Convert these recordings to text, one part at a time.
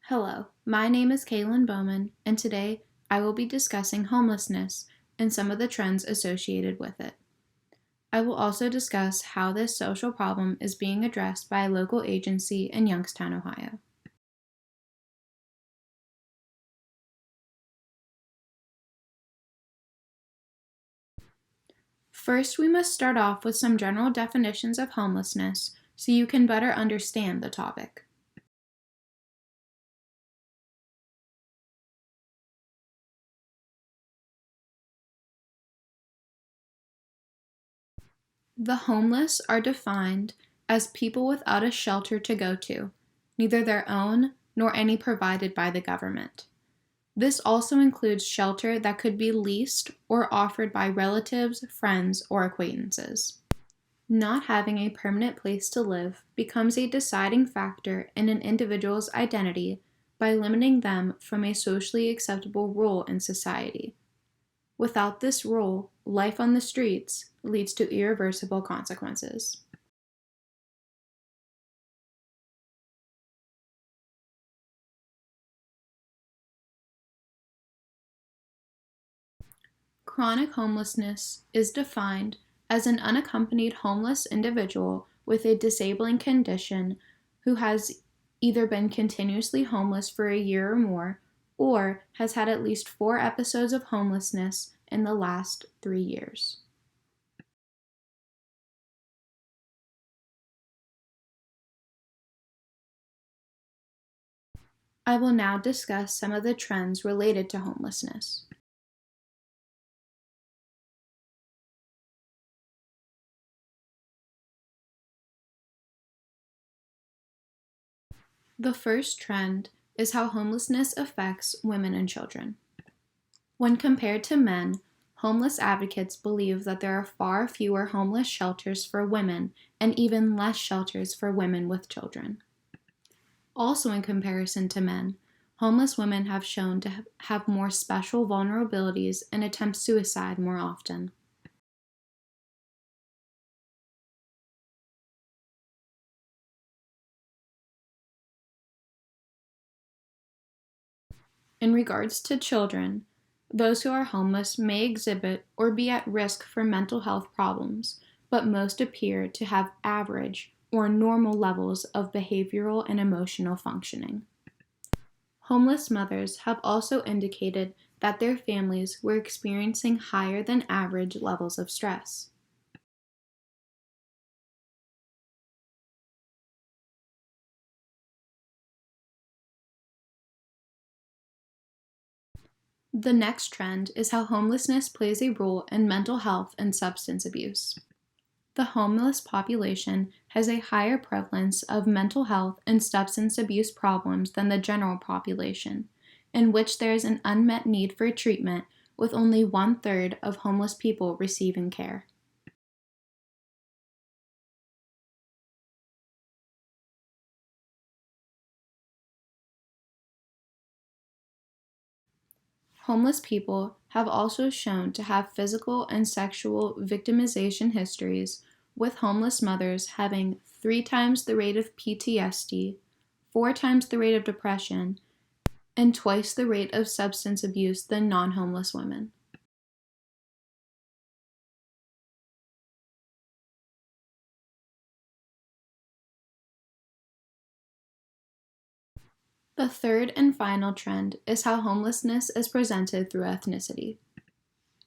Hello, my name is Kaylin Bowman, and today I will be discussing homelessness and some of the trends associated with it. I will also discuss how this social problem is being addressed by a local agency in Youngstown, Ohio. First, we must start off with some general definitions of homelessness so you can better understand the topic. The homeless are defined as people without a shelter to go to, neither their own nor any provided by the government. This also includes shelter that could be leased or offered by relatives, friends, or acquaintances. Not having a permanent place to live becomes a deciding factor in an individual's identity by limiting them from a socially acceptable role in society. Without this role, life on the streets leads to irreversible consequences. Chronic homelessness is defined as an unaccompanied homeless individual with a disabling condition who has either been continuously homeless for a year or more or has had at least 4 episodes of homelessness in the last 3 years. I will now discuss some of the trends related to homelessness. The first trend is how homelessness affects women and children. When compared to men, homeless advocates believe that there are far fewer homeless shelters for women and even less shelters for women with children. Also, in comparison to men, homeless women have shown to have more special vulnerabilities and attempt suicide more often. In regards to children, those who are homeless may exhibit or be at risk for mental health problems, but most appear to have average or normal levels of behavioral and emotional functioning. Homeless mothers have also indicated that their families were experiencing higher than average levels of stress. The next trend is how homelessness plays a role in mental health and substance abuse. The homeless population has a higher prevalence of mental health and substance abuse problems than the general population, in which there is an unmet need for treatment, with only 1/3 of homeless people receiving care. Homeless people have also shown to have physical and sexual victimization histories, with homeless mothers having 3 times the rate of PTSD, 4 times the rate of depression, and twice the rate of substance abuse than non homeless women. The third and final trend is how homelessness is presented through ethnicity.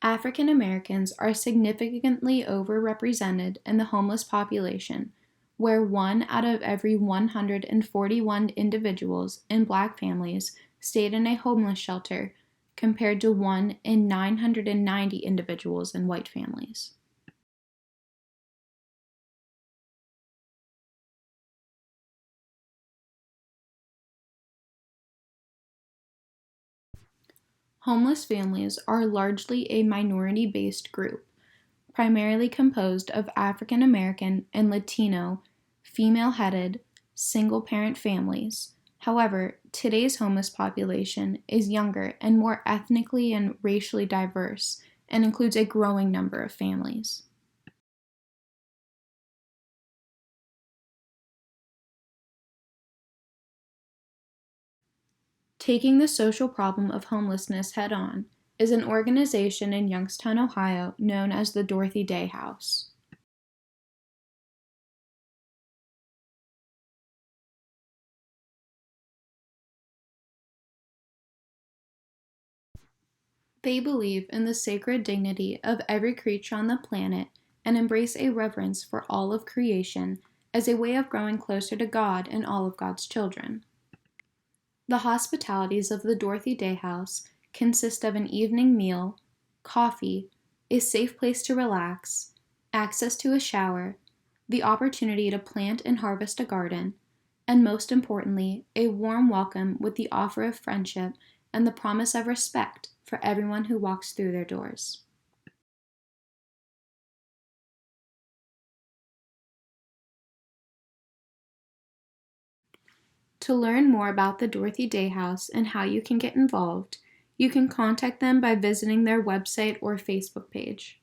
African Americans are significantly overrepresented in the homeless population, where 1 out of every 141 individuals in Black families stayed in a homeless shelter, compared to 1 in 990 individuals in white families. Homeless families are largely a minority-based group, primarily composed of African American and Latino, female-headed, single-parent families. However, today's homeless population is younger and more ethnically and racially diverse and includes a growing number of families. Taking the social problem of homelessness head on is an organization in Youngstown, Ohio known as the Dorothy Day House. They believe in the sacred dignity of every creature on the planet and embrace a reverence for all of creation as a way of growing closer to God and all of God's children. The hospitalities of the Dorothy Day House consist of an evening meal, coffee, a safe place to relax, access to a shower, the opportunity to plant and harvest a garden, and most importantly, a warm welcome with the offer of friendship and the promise of respect for everyone who walks through their doors. To learn more about the Dorothy Day House and how you can get involved, you can contact them by visiting their website or Facebook page.